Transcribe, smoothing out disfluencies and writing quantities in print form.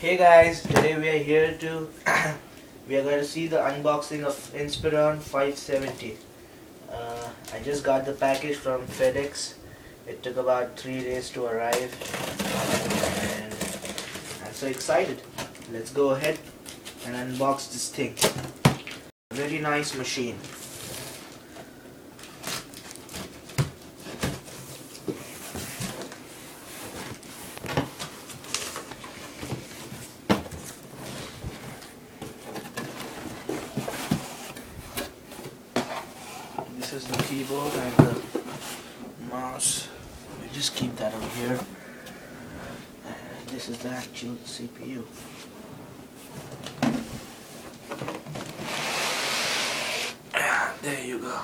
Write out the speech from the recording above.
Hey guys, today we are here to we are going to see the unboxing of Inspiron 570. I just got the package from FedEx. It took about 3 days to arrive and I'm so excited. Let's go ahead and unbox this thing. Very nice machine. This is the keyboard and the mouse. We just keep that over here. And this is the actual CPU. There you go.